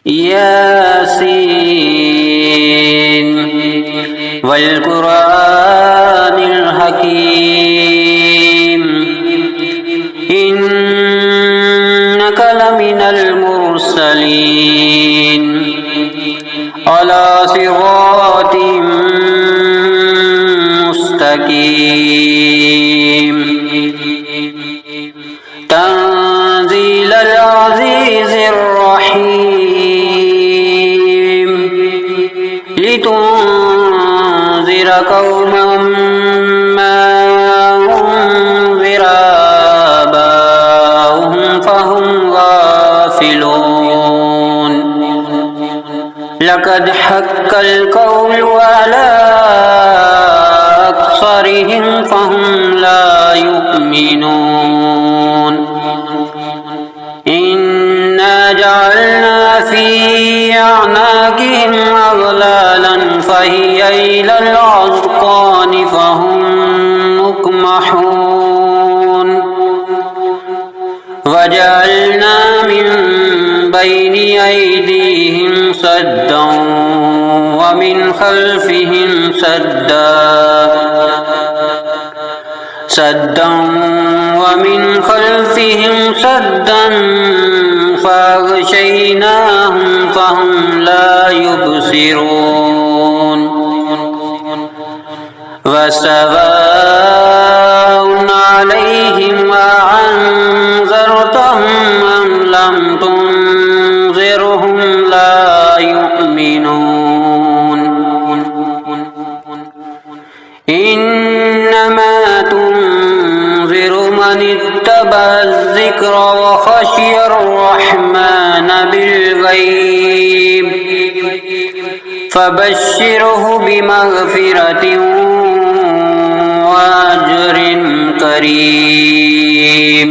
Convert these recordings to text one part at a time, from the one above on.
ياسين والقرآن الحكيم إنك لمن المرسلين على صراط مستقيم تنزيل العزيز الرحيم لتنذر قوما ما أنذر آباؤهم فهم غافلون لقد حق القول على أكثرهم فهم لا يؤمنون إنا جعلنا في أعناقهم أغلالا فهي إلى الأذقان فهم مقمحون وجعلنا من بين أيديهم سدا ومن خلفهم سدا ومن خلفهم سدا فأغشيناهم فهم لا يبصرون وسواء عليهم أأنذرتهم أم لم تنذرهم لا يؤمنون إنما تنذر من اتبع الذكر وخشي الرحمن بالغيب فبشره بمغفرة وأجر كريم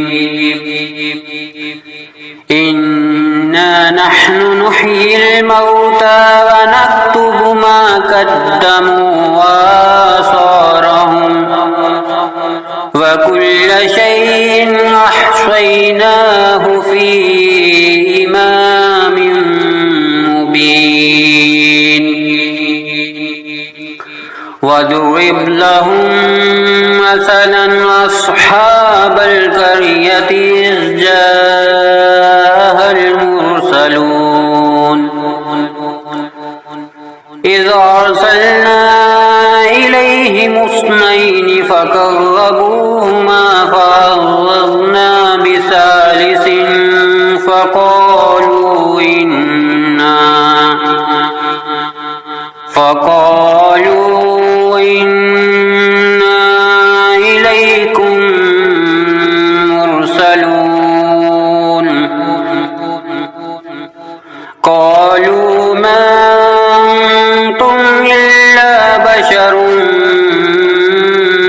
إنا نحن نحيي الموتى ونكتب ما قدموا وآثارهم وكل شيء أحصيناه في إمام مبين واضرب لهم مثلا أصحاب القرية إذ جاءها المرسلون إذ أرسلنا إليهم اثنين فكذبوهما فعززنا بثالث فقالوا إنا إليكم مرسلون قالوا ما أنتم إلا بشر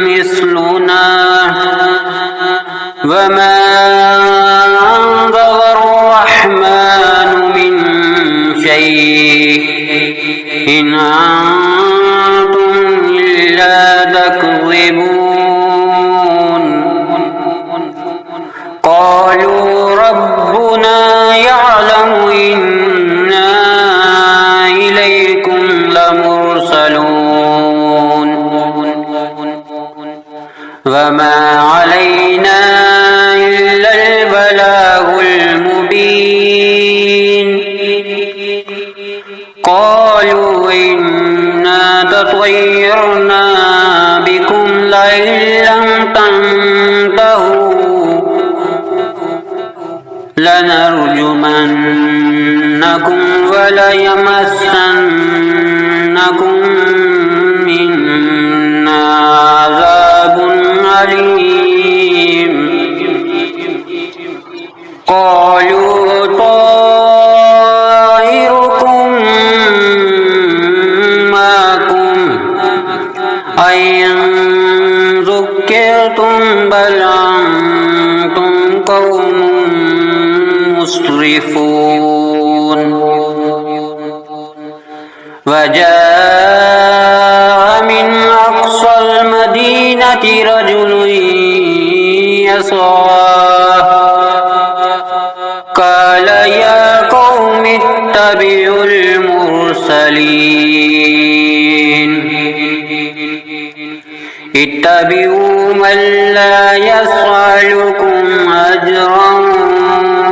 مثلنا وما أنزل الرحمن من شيء إن أنتم إلا تكذبون قالوا ربنا يعلم إنا إليكم لمرسلون وما علينا إلا البلاغ المبين قالوا إنا تطيرنا بكم لئن لم تنتهوا لنرجمنكم وليمسنكم منا عذاب أليم قالوا طائركم معكم أئن ذكرتم بل أنتم قوم مسرفون وجاء من أقصى المدينة رجل يسعى قال يا قوم اتبعوا يتبع المرسلين اتبعوا من لا يسألكم أجرا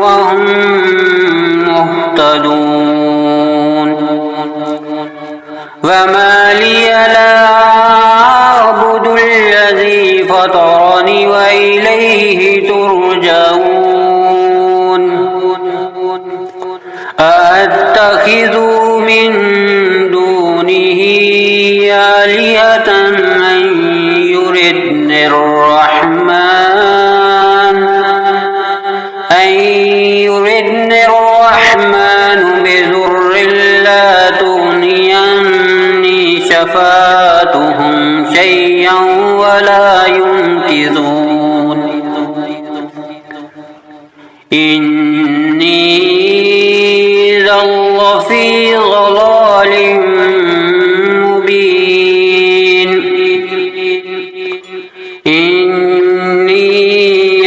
وهم مهتدون وما لي لا أعبد الذي فطرني وإليه ترجعون أأتخذ من دونه آلهة أن يردني الرحمن بضر لا تغني عني شفاعتهم شيئا ولا ينقذون إني إذا لفي ضلال مبين إني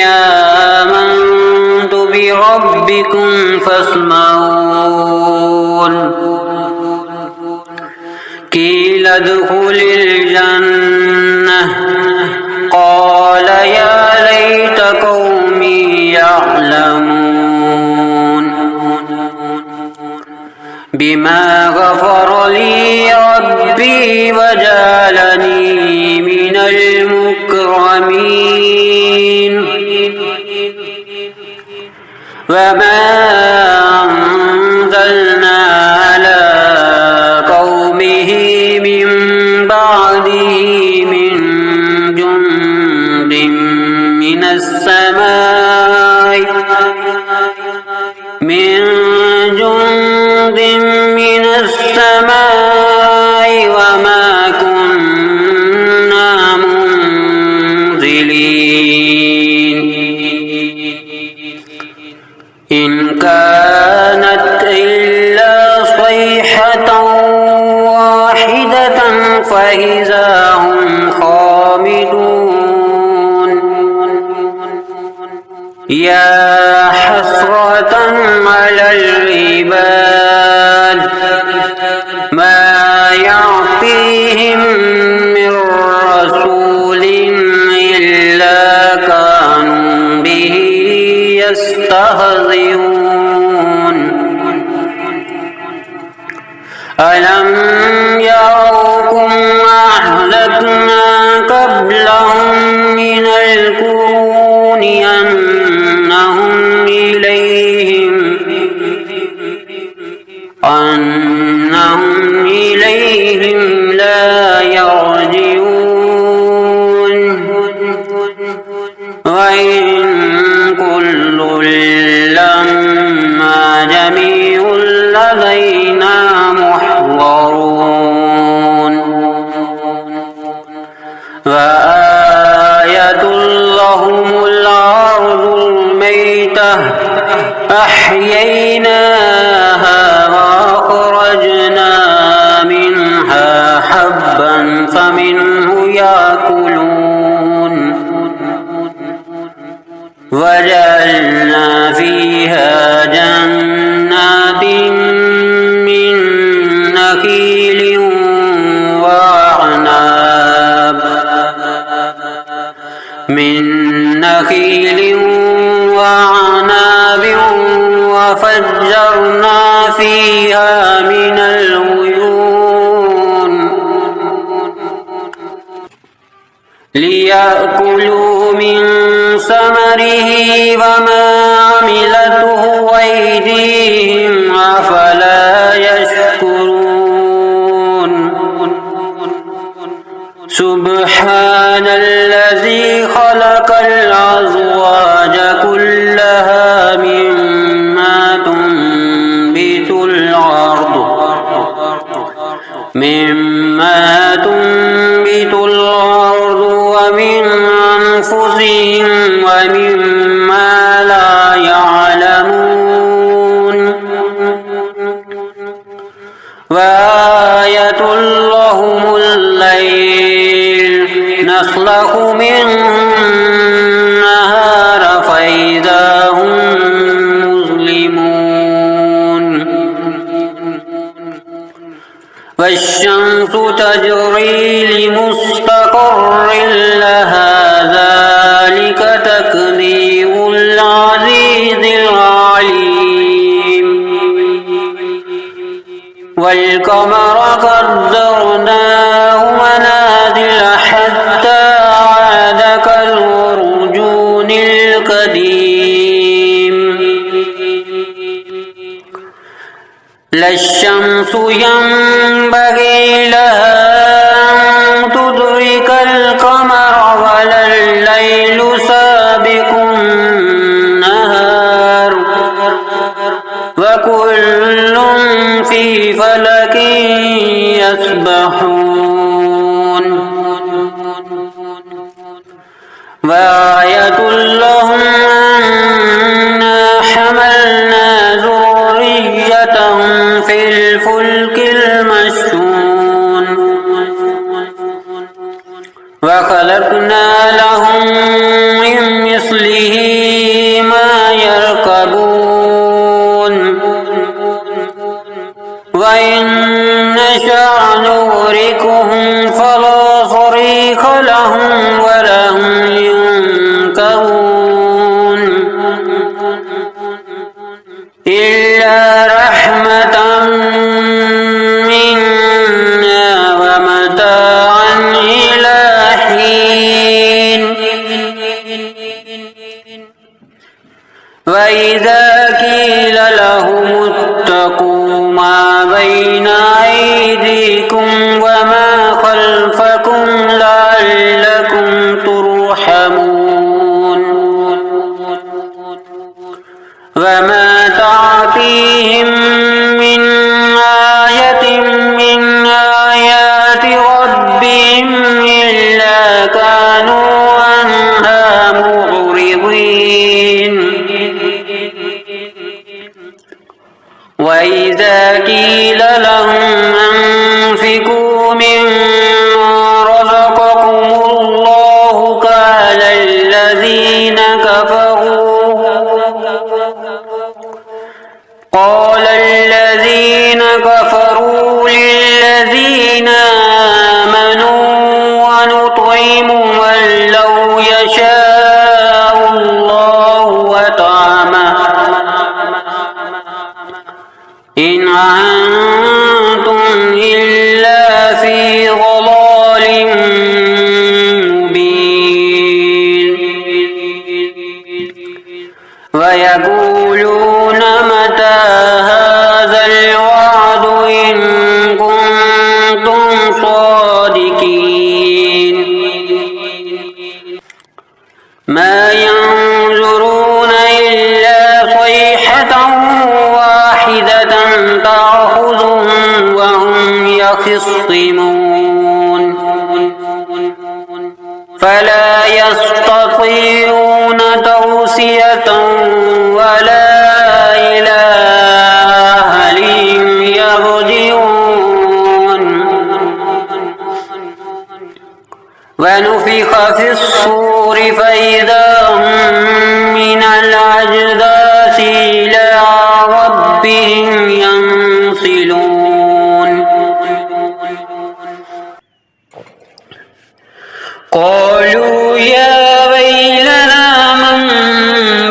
آمنت بربكم فاسمعون قيل ادخل الجنة قال يا ليت قومي يعلمون بما غفر لي ربي وجعلني من المكرمين وما أنزلنا على قومه من بعده من جند من السماء وما كنا منزلين إن كانت إلا صيحة واحدة فإذا هم خامدون يا حسرة على العباد ما يعطيهم من رسول إلا كانوا به يستهزئون ألم يروا أهلكنا قبلهم من القرون أنهم إليهم لا يرجعون وإن كل لما جميع لدينا محضرون وآية لهم الأرض الميتة أحييناها وأخرجنا منها حبا فمنه يأكلون وجعلنا فيها جنات من نخيل وعناب وفجرنا فيها من العيون ليأكلوا من ثمره وما عملته أيديهم أفلا يشكرون سبحان الذي خلق الأزواج كلها مما تنبت الأرض ومن أنفسهم ومما لا يعلمون وآية لهم الليل نسلخ منه النهار فإذا هم مظلمون والشمس تجري لمستقر لها ذلك تقدير العزيز العليم والقمر قدرناه منازل حتى عاد كالعرجون القديم لا الشمس ينبغي لها أن تدرك القمر ولا الليل سابق النهار وكل في فلك يسبحون وآية لهم أنا حملنا ذريتهم في الفلك المشحون وخلقنا لهم من مثله ما يركبون وإن نشأ نغرقهم فلا صريخ لهم ولا هم ينقذون إلا رحمة منا ومتاعا إلى حين وإذا قيل لهم اتقوا ما بين أيديكم وما خلفكم لعلكم ترحمون وما تعطيهم من آية من آيات ربهم إلا كانوا عنها معرضين وإذا قيل لهم أنفقوا مما رزقكم الله قال الذين كفروا للذين آمنوا ونطعم من لو يشاء الله أطعمه إن أنتم إلا في ضلال مبين ويقولون متى هذا الوعد إن كنتم صادقين ما ينظرون إلا صيحة واحدة تأخذهم وهم يخصمون فلا يستطيعون توصية ولا إلى أهلهم يرجعون ونفخ في الصور فإذا هم من الأجداث إلى ربهم ينسلون قالوا يا ويلنا من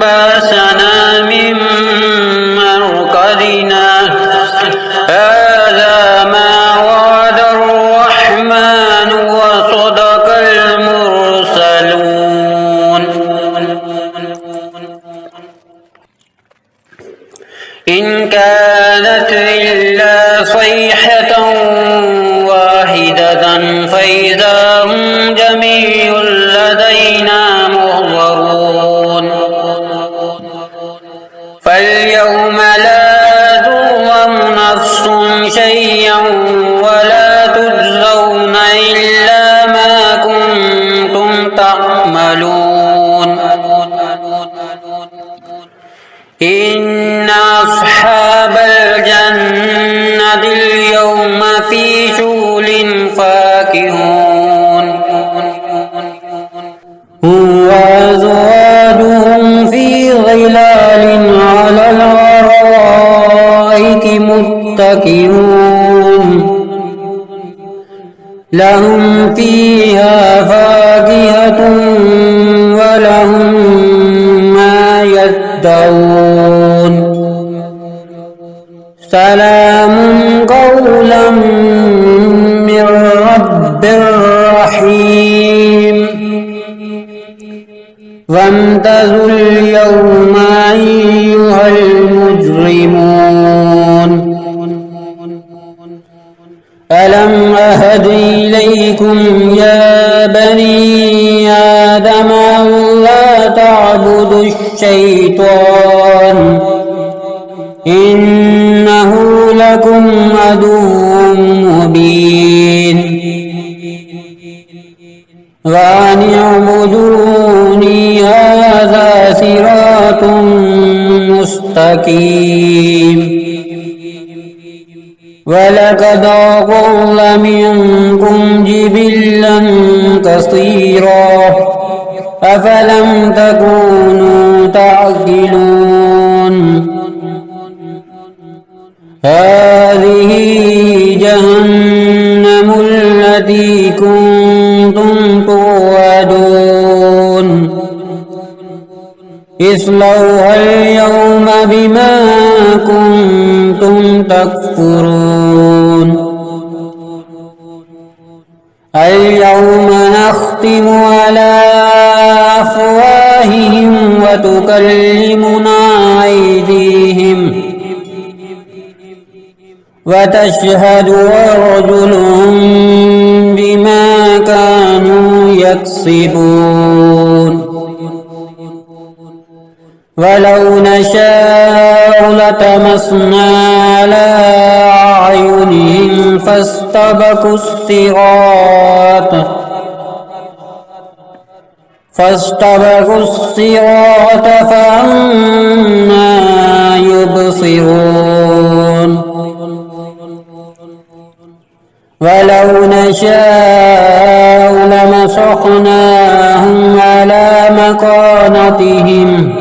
بعثنا من مرقدنا هذا ما وعد الرحمن وصدق المرسلون إن كانت إلا صيحة واحدة فإذا هم جميع لدينا محضرون فاليوم لا تظلم نفس شيئا ولا تجزون إلا ما كنتم تعملون إن أصحاب الجنة اليوم في شغل فاكهون وأزواجهم في ظلال على الأرائك متكئون لهم فيها فاكهة ولهم ما يدعون سلام قولا من رب رحيم وامتازوا اليوم أيها المجرمون ألم أهد إليكم يا بني آدم ألا تعبدوا الشيطان إنه لكم عدو مبين وأن اعبدوني هذا صراط مستقيم ولقد أضل منكم جبلا كثيرا أفلم تكونوا تعقلون هذه جهنم التي كنتم توعدون اصلوها اليوم بما كنتم تكفرون اليوم نختم على أفواههم وتكلمنا أيديهم وتشهد أرجلهم بما كانوا يكسبون ولو نشاء لطمسنا على أعينهم فاستبقوا الصراط فأنى يبصرون ولو نشاء لمسخناهم على مكانتهم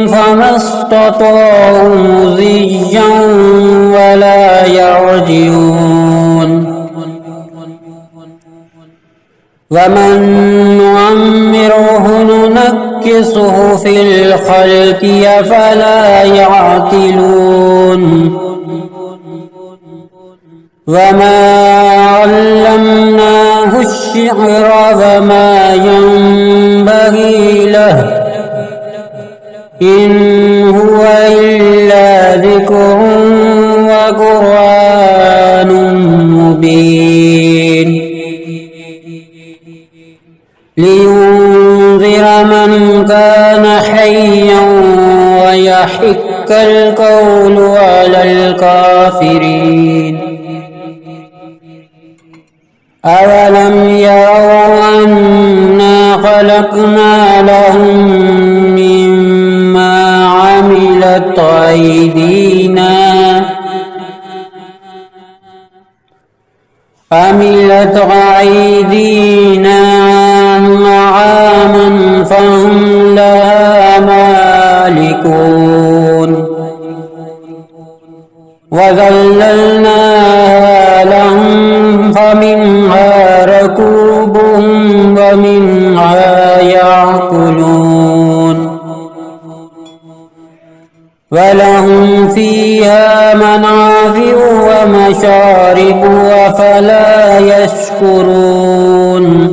فما استطاعوا مضيا ولا يرجعون ومن نعمره ننكسه في الخلق أفلا يعقلون وما علمناه الشعر وما ينبغي له إن هو إلا ذكر وقرآن مبين لينذر من كان حيا ويحق القول على الكافرين أولم يروا أنا خلقنا لهم مما عملت أيدينا نعاما فهم لها مالكون وذللناها لهم فمنها ركوبهم ومنها يأكلون ولهم فيها منافع ومشارب أفلا يشكرون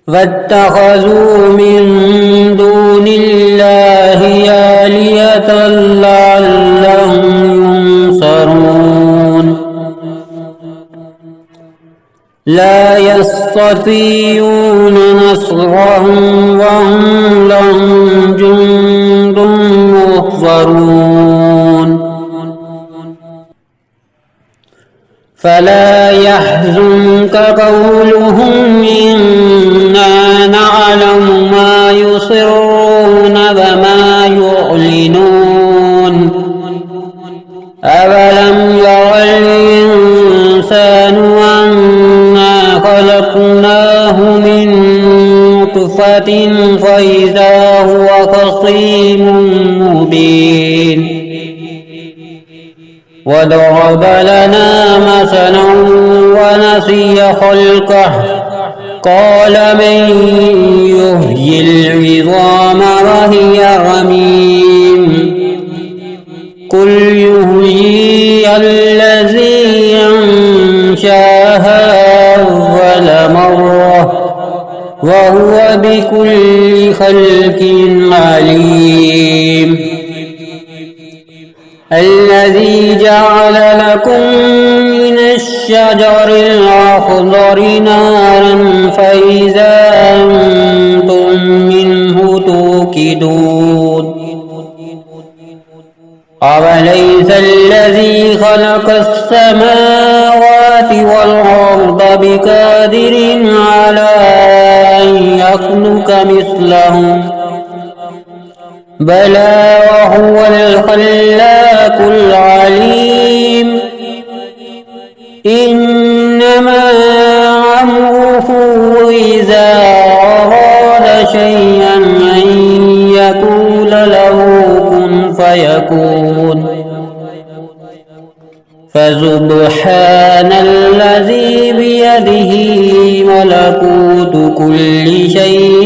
واتخذوا من دون الله آلهة لعلهم ينصرون لا يستطيعون نصرهم وهم لهم جند محضرون فلا يحزنك قولهم إنا نعلم ما يصرون وما يعلنون أولم ير الإنسان أنا خلقناه من نطفة فإذا هو خصيم مبين وضرب لنا مثلا ونسي خلقه قال من يحيي العظام وهي رميم قل يحييها الذي أنشاها أول مرة وهو بكل خلق عليم الذي جعل لكم من الشجر الأخضر نارا فإذا أنتم منه توقدون أوليس الذي خلق السماوات والأرض بقادر على أن يخلق مثلهم بلى وهو الخلاق العليم إنما أمره إذا أراد شيئا أن يقول له كن فيكون فسبحان الذي بيده ملكوت كل شيء